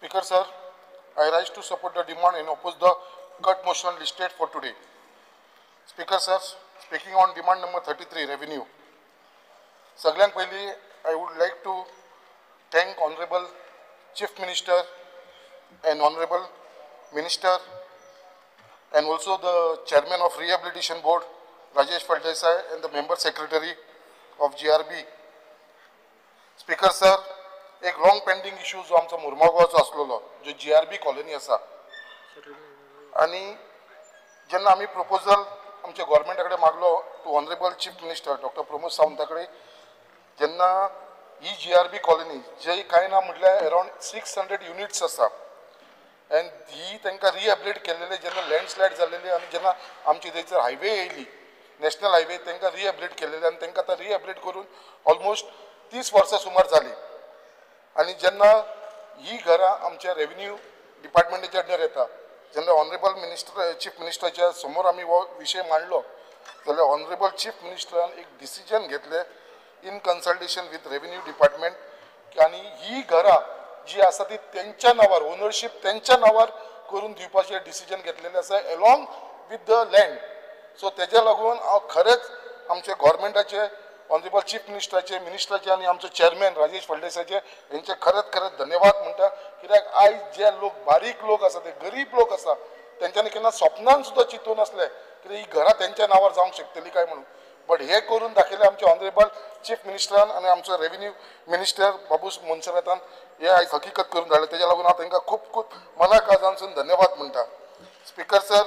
Speaker sir, I rise to support the demand and oppose the cut motion listed for today. Speaker sir, speaking on demand number 33, revenue. Saglan Pahili, I would like to thank Honorable Chief Minister and Honorable Minister and also the Chairman of Rehabilitation Board, Rajesh Faldesai, and the Member Secretary of GRB. Speaker sir, एक long pending issue जो आमचो मुर्मागांवचो आसलेलो जो GRB colony आसा आनी जेन्ना आमी proposal आमच्या गव्हर्मेंटा कडेन मागलो to honourable chief minister doctor Pramod सावंता कडेन जेन्ना ही GRB कॉलनी जे कांय ना म्हटल्यार अराउंड 600 युनिट्स आसा एंड ही तांकां रिहॅबिलिट केल्लेले जेन्ना लँडस्लायड जाल्लेली आनी जेन्ना आमची थंयसर हायवे येयली नॅशनल हायवे तांकां रिहॅबिलिट केल्लेले आनी तांकां आतां रिहॅबिलिट करून ऑलमोस्ट 30 वर्सां सुमार जाली आणि जेन्ना ही घरां आमच्या रेव्हेन्यू डिपार्टमेंटाच्या अंडर येता जेन्ना ऑनरेबल मिनिस्टर चीफ मिनिस्टराच्या समोर आमी हो विशय मांडलो जाल्यार ऑनरेबल चीफ मिनिस्टरान एक डिसिजन घेतले in consultation with revenue department आनी ही घरां जी आसा ती तेंच्या नांवार ओनरशीप तेंच्या नांवार करून दिवपाचें डिसिजन घेतलेलें आसा along with the land so तेज्या लागून हांव खरेंच आमच्या गव्हर्मेंटाचे ऑनरेबल चीफ मिनिस्टराचे आणि आमचो चेअरमॅन राजेश फळदेसायचे यांचे खरंच धन्यवाद म्हणटा कित्याक आयज जे लोक बारीक लोक आसा ते गरीब लोक आसा तेंच्यांनी केन्ना स्वप्नान सुद्दां चिंतून नासले की ही घरां तेंच्या नांवार जावंक शकतली काय म्हणून बट हे करून दाखयले आमचे ऑनरेबल चीफ मिनिस्टरान आणि आमचो रेव्हेन्यू मिनिस्टर बाबूस मोन्सेरातान हे आयज हकीकत करून धाडले तेज्या लागून हांव तांकां खूब खूब मना काळजानसून धन्यवाद म्हणटा स्पीकर सर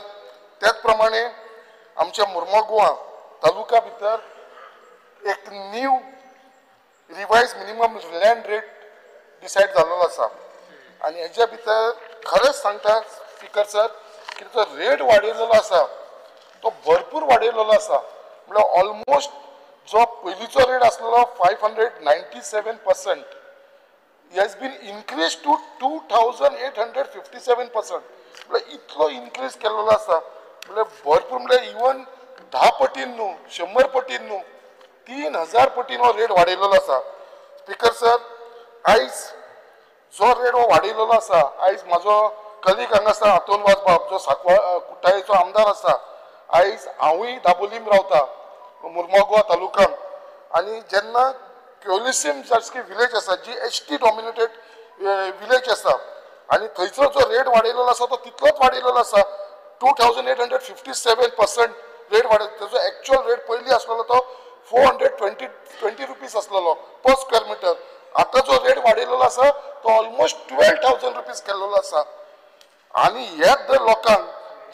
त्याच प्रमाणे आमच्या मुर्मगांवा तालुका भितर एक new revise minimum land rate decide जाल्लो आसा आनी हेच्या भितर खरेंच सांगता स्पीकर सर की तो रेट वाडयलेलो आसा तो भरपूर वाडयलेलो आसा म्हळ्यार ऑलमोस्ट जो पयलींचो रेट आसलेलो 597% हॅज बीन इन्क्रीज टू 2857% म्हळ्यार इतलो इन्क्रीज केल्लो आसा म्हळ्यार भरपूर म्हळ्यार इवन 10 पटीन न्हू 100 पटीन न्हू 3000 पटीन हो रेट वाडयलेलो आसा स्पीकर सर आयज जो रेट हो वाडयलेलो आसा आयज म्हाजो कलीग हांगा आसा हातून वाजबाब जो सांकवाळ कुट्टाळेचो आमदार आसा आयज हांवूय दाबोलीम रावता मुर्मगांव तालुकांत आनी जेन्ना क्योलिसीम सारकी विलेज आसा जी HT डॉमिनेटेड विलेज आसा आनी थंयचो जो रेट वाडयलेलो आसा तो तितलोच वाडयलेलो आसा 2857% रेट वाडय तेजो एक्चुअल रेट पयलीं आसलेलो तो 420 रुपीज आसलेलो पर स्क्वेअर मीटर आता जो रेट वाडयलेलो आसा तो ऑलमोस्ट 12,000 रुपीज केल्लो आसा आनी हेच जर लोकांक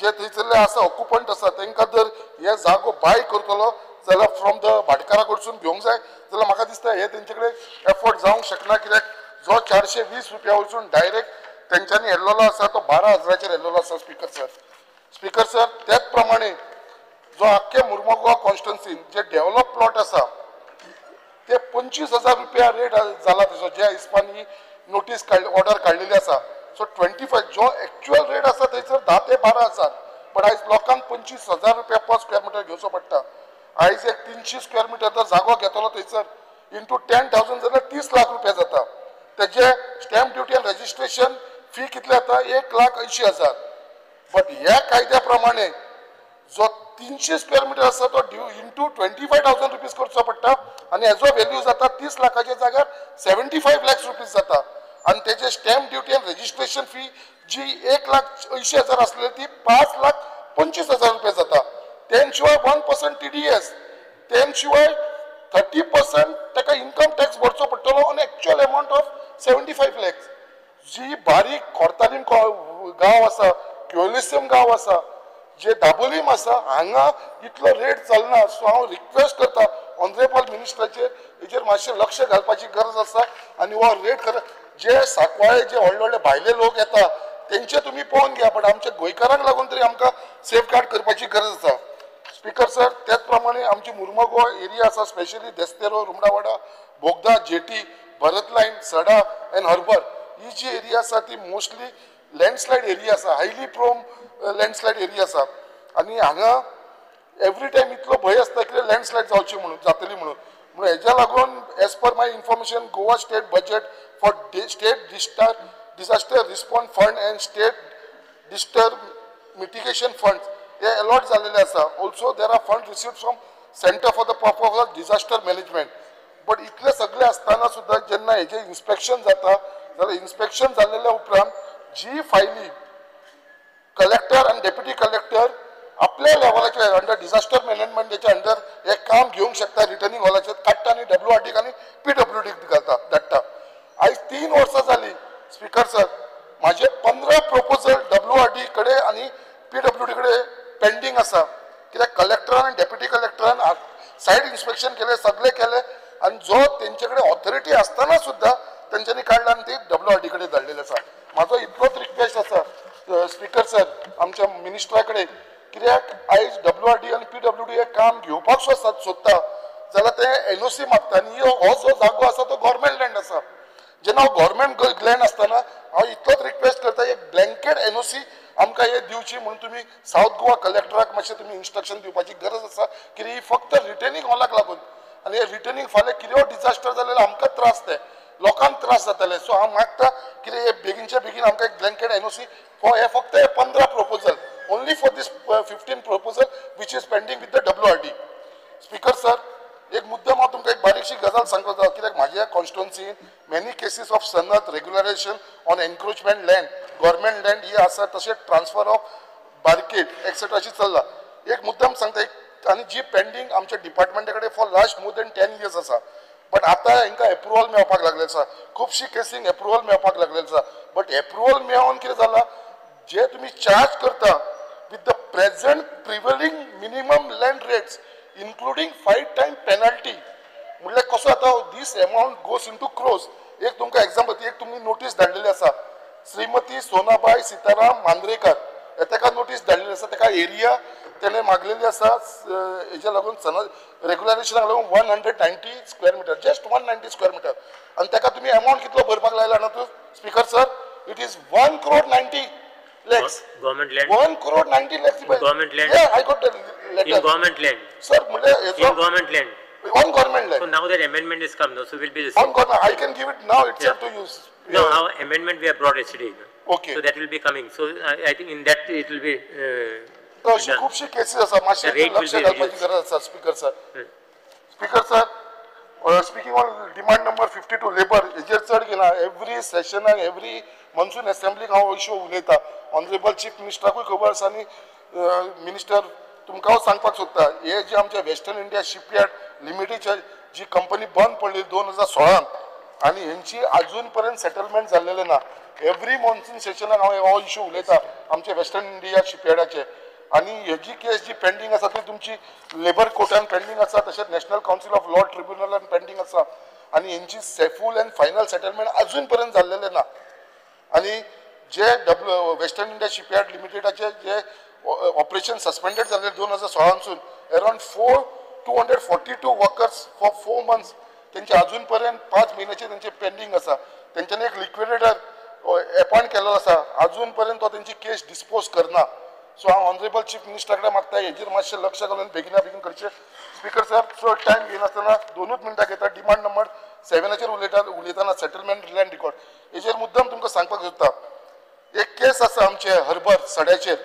जे थंयसरले आसा ऑक्युपंट आसा तांकां जर हे जागो बाय करतलो जाल्यार फ्रॉम द भाटकारा कडसून घेवंक जाय जाल्यार म्हाका दिसता हे तेंचे कडेन एफोर्ड जावंक शकना कित्याक जो 420 रुपया वचून डायरेक्ट तेंच्यांनी हेल्लेलो आसा तो 12,000चेर हेल्लेलो आसा स्पीकर सर त्याच प्रमाणे जो आख्या मुर्मगांव कॉन्स्टिट्युन्सीन जे डेव्हलप प्लॉट आसा ते 25,000 रुपया रेट जाला तेजो ज्या हिसपानी नोटीस ऑर्डर काडलेली आसा सो 25 जो एक्चुअल रेट आसा थंयसर 10 ते 12,000 बट आयज लोकांक 25,000 रुपया पर स्क्वेअर मीटर घेवचो पडटा आयज एक 300 स्क्वेअर मीटर जर जागो घेतलो थंयसर इंटू 10,000 जाल्यार 30 लाख रुपया जाता तेजे स्टॅम्प ड्युटी आनी रजिस्ट्रेशन फी कितले जाता 1,80,000 बट ह्या कायद्या प्रमाणे जो 300 स्क्वेअर मीटर आसा तो इंटू 25,000 रुपीज करचो पडटा आनी हेजो व्हॅल्यू जाता 30 लाखाच्या जाग्यार 75 लाख रुपीज जाता आनी तेजे स्टॅम्प ड्युटी आनी रजिस्ट्रेशन फी जी 1,80,000 आसलेली ती 5,25,000 रुपया जाता तेन शिवाय 1% TDS तेन शिवाय 30% ताका इन्कम टॅक्स भरचो पडटलो on actual amount of 75 lakh जी बारीक कोर्तालीम गांव आसा क्योलिसीम गांव आसा जे दाबोलीम आसा हांगा इतलो रेट चलना सो हांव रिक्वेस्ट करता ऑनरेबल मिनिस्टराचेर हेचेर मातशें लक्ष घालपाची गरज आसा आनी हो रेट खरें जे सांकवाळे जे व्हडले व्हडले भायले लोक येता तेंचे तुमी पळोवन घ्या बट आमच्या गोंयकारांक लागून तरी आमकां सेफगार्ड करपाची गरज आसा स्पीकर सर त्याच प्रमाणे आमची मुर्मगांव एरिया आसा स्पेशली देस्तेरो रुमडावाडा बोगदा जेटी भरत लायन सडा एंड हर्बर ही जी एरिया आसा ती मोस्टली लँडस्लायड एरिया आसा हायली प्रोम लँडस्लायड एरिया आसा आनी हांगा एवरी टायम इतलो भंय आसता की लँडस्लायड जावची म्हणून जातली म्हणून हेज्या लागून as per my information Goa state budget for state disaster response fund and state disaster mitigation funds हे अलॉट झालेले आसा. Also there are fund received from centre for the purpose of disaster management. But इतले सगळे असताना सुद्धा जेन्ना हेजे inspection जाता जाल्यार इन्स्पेक्शन जाल्लेल्या उपरांत जी फायली कलेक्टर आनी डेप्युटी कलेक्टर आपल्या लेवलाचेर अंडर डिजास्टर मॅनेजमेंटाच्या अंडर हे काम घेवंक शकता, रिटर्निंग हॉलाचेर काडटा आनी WRDक आनी PWDक घालता धाडटा. आयज 3 वर्सां जाली स्पीकर सर, माझे 15 प्रपोजल WRD कडे आनी PWD कडे पेंडिंग आसा. कित्याक कलेक्टरान आनी डेप्युटी कलेक्टरान सायट इन्स्पेक्शन केले, सगळे केले आनी जो तेंचे कडेन ऑथॉरिटी आसतना सुद्धा तेंच्यांनी काडला आनी ते WRD कडे धाडलेले आसा. म्हाजो इतलोच रिक्वेस्ट आसा स्पीकर सर आमच्या मिनिस्टरा कडेन, कित्याक आयज WRD आनी PWD हे काम घेवपाक सोदता जाल्यार ते NOC मागता आनी हो जो जागो आसा तो गव्हर्मेंट लँड आसा. जेन्ना हांव गव्हर्मेंट लँड आसतना हांव इतलोच रिक्वेस्ट करता एक ब्लँकेट NOC आमकां हे दिवची म्हणून तुमी सावथ गोवा कलेक्टराक मातशें तुमी इन्स्ट्रक्शन दिवपाची गरज आसा. कित्याक ही फक्त रिटर्निंग हॉलाक लागून आनी हे रिटर्निंग फाल्यां कितें डिजास्टर जाल्यार आमकां त्रास ते लोकांक त्रास जातले. सो हांव मागता कितें हे बेगीनच्या बेगीन आमकां एक ब्लँकेट NOC हे फक्त हे 15 proposal only for this 15 proposal which is pending with the WRD. Speaker sir एक मुद्दम हांव तुमकां एक बारीकशी गजाल सांगता, कित्याक म्हाज्या कॉन्स्टिट्युएन्सीन मेनी केसीस ऑफ सनद regularisation on encroachment land government land ही आसा, तशेंच ट्रान्सफर ऑफ बार्केट एक्सेट्रा अशी चल्ला. एक मुद्दम सांगता आनी जी पेंडिंग आमच्या डिपार्टमेंटा कडेन for last more than 10 years आसा. बट आतां हांकां एप्रुवल मेळपाक लागलेलें आसा, खुबशी केसींक एप्रुवल मेळपाक लागलेलें आसा. बट एप्रुवल मेळोन कितें जालां, जे तुमी चार्ज करता with the present prevailing minimum land rates including 5 times penalty म्हणजे कसं आता this amount goes into crores. एक तुमकां एक्झाम्पल एक तुमी नोटीस धाडलेली आसा, श्रीमती सोनाबाई सीताराम मांद्रेकर ताका नोटीस धाडलेली आसा. ताका एरिया तेणें मागलेली आसा हेच्या लागून रेग्युलरायझेशनाक लागून 190 square metre, just 190 square metre. आनी ताका तुमी अमाउंट कितलो भरपाक लायला ना तूं speaker sir, it is 1,90,00,000 lakhs. Government land. 1,90,00,000 lakhs. Government land. Yeah, I got the letter. In government land. Sir, in government land. On government land. So now that amendment is come, so will be the same. On government, I can give it now itself to use. No, our amendment we have brought yesterday. Okay. So that will be coming. So I think in that it will be. So खूपशी cases आसा, मातशें लक्ष घालपाची गरज आसा speaker sir. Speaker sir, speaking on demand number 52 labour हेजेर चड घेना. एवरी सेशनाक एवरी मॉन्सून असेंब्लीक हांव इश्यू उलयता. ऑनरेबल चीफ मिनिस्टराकूय खबर आसा आनी मिनिस्टर तुमकां हांव सांगपाक सोदता, हे जे आमच्या वेस्टर्न इंडिया शिपयार्ड लिमिटेडची जी कंपनी बंद पडली 2016 आनी हेंची अजून पर्यंत सेटलमेंट जाल्लेलें ना. एवरी मॉन्सून सेशनाक हांव हो इश्यू उलयता आमच्या वेस्टर्न इंडिया शिपयार्डाचे. आनी हेजी केस जी पेंडींग आसा ती तुमची लेबर कोर्टान पेंडींग आसा, तशेंच नॅशनल कावन्सिल ऑफ लॉ ट्रिब्युनलान पेंडींग आसा. आनी हेंची फूल एंड फायनल सेटलमेंट अजून पर्यंत जाल्लेलें ना. आनी जे वेस्टर्न इंडिया शिपयार्ड लिमिटेडाचे जे ऑपरेशन सस्पेंडेड जाल्ले 2016 अराउंड 242 वर्कर्स फॉर 4 months तेंचे अजून पर्यंत 5 महिन्याचे तेंचे पेंडींग आसा. तेंच्यांनी एक लिक्विडेटर अपॉइंट केल्लो आसा, अजून पर्यंत तो तेंची केस डिस्पोज करना. सो हांव ऑनरेबल चीफ मिनिस्टरा कडेन मागता हेजेर मातशें लक्ष घालून बेगिना बेगीन करचें. स्पीकर सर चड टायम घेनासतना 2 मिनटां घेता. डिमांड नंबर 7 उलयतना सेटलमेंट लँड रिकॉर्ड हेजेर मुद्दम तुमकां सांगपाक सोदता. एक केस आसा आमचे हर्बर सड्याचेर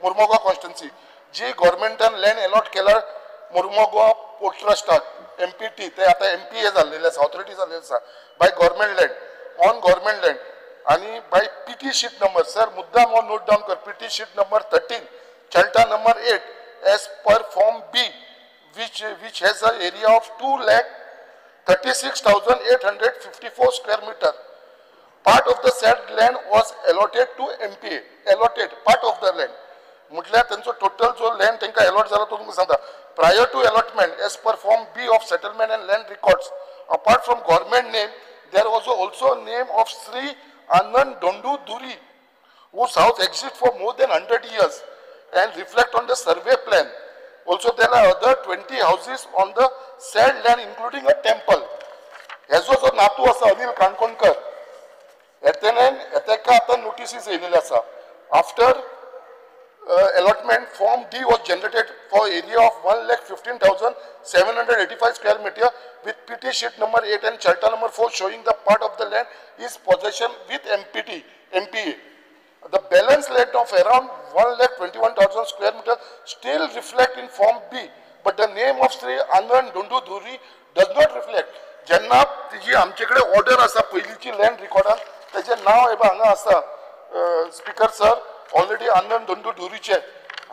मुर्मुगांव कॉन्स्टिट्युएन्सी जी गव्हर्मेंटान लँड अलॉट केला मुर्मुगांव पोर्ट ट्रस्टाक MPT ते आतां MPA जाल्लेले आसा, ऑथॉरिटी जाल्लेले आसा by government land on government land आनी by PT sheet number. Sir मुद्दाम हो नोट डावन कर. PT शीट नंबर 13 चार्टा number 8 as per form B which has an area of 2,36,854 square meter. Part of the said land was allotted to MPA. Allotted part of the land. म्हटल्यार त्यांचो total जो land तांकां allot जाला तो तुमकां सांगता. Prior to allotment as per form B of settlement and land records, apart from government name, there was also name of Sri Anand Dondu Duri, whose house exists for more than 100 years and reflect on the survey plan. Also there are other 20 houses on the said land including a temple. हेजो जो नातू आसा अनिल काणकोणकर हेका आतां notices येयलेले आसा. After allotment form D was generated for area of 1,15,785 square meter with PT sheet number 8 and charta number 4 showing the part of the land is possession with MPT MPA. The balance land of around 1,21,000 square meter still reflect in Form B, but the name of Sri Anand Dundu Dhuri does not reflect. जेन्ना तिची आमचेकडे order आसा पयलींची land रिकॉर्डान तेजें नांव हे हांगा आसा speaker sir already आनंद दोंडू धुरीचे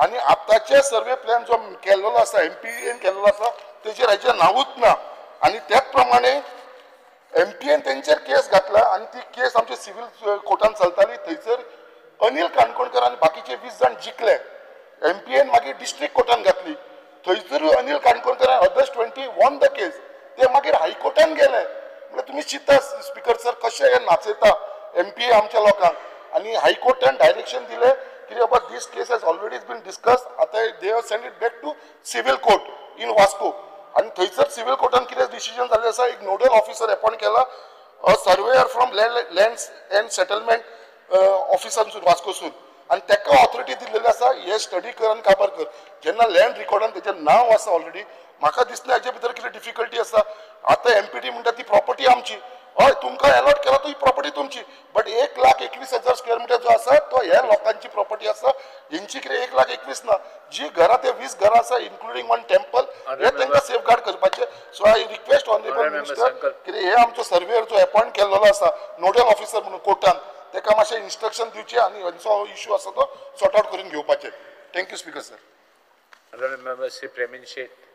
आनी आतांचे सर्वे प्लॅन जो केल्लो आसा MPAन केल्लो आसा तेजेर हेजें नांवूच ना आनी त्याच प्रमाणे MPAन तेंचेर केस घातला आनी ती केस आमच्या सिव्हिल कोर्टान चलताली थंयसर अनिल काणकोणकर आनी बाकीचे 20 जाण जिखले MPAन मागीर डिस्ट्रिक्ट कोर्टान घातली थंयसरूय अनिल काणकोणकरान ऑगस्ट 20 वॉन द केस ते मागीर हायकोर्टान गेले म्हणजे तुम्ही चिंता स्पीकर सर कशे हे नाचयता MPA आमच्या लोकांक आनी हायकोर्टान डायरेक्शन दिले की बाबा this case has already been discuss आता they have sent it back to civil court in Vasco आनी थंयसर सिव्हिल कोर्टान कितें डिसिजन जाल्लें आसा एक नोडल ऑफिसर अपॉइंट केला surveyor from lands and settlement ऑफिसांसून वास्कोसून आनी ताका ऑथॉरिटी दिल्लेली आसा हे स्टडी कर आनी काबार कर जेन्ना लँड रिकॉर्डान तेजें नांव आसा ऑलरेडी म्हाका दिसना हेजे भितर कितें डिफिकल्टी आसा आतां MPD म्हणटा ती प्रॉपर्टी आमची हय तुमकां अलॉट केला तो ही प्रॉपर्टी तुमची बट 1,21,000 स्क्वेअर मिटर जो आसा तो ह्या लोकांची प्रॉपर्टी आसा हेंची कितें 1,21,000 ना जी घरां ते 20 घरां आसा इन्क्लुडींग वन टेम्पल हे तांकां सेफगार्ड करपाचे so I request honourable minister कितें हे आमचो सर्वेयर जो अपॉइंट केल्लो आसा नोडल ऑफिसर म्हणून कोर्टान ताका मातशें इन्स्ट्रक्शन दिवचे आनी हेंचो इश्यू आसा तो सॉर्ट आउट करून घेवपाचे thank you speaker sir Honourable Member Sri Premin Sheth.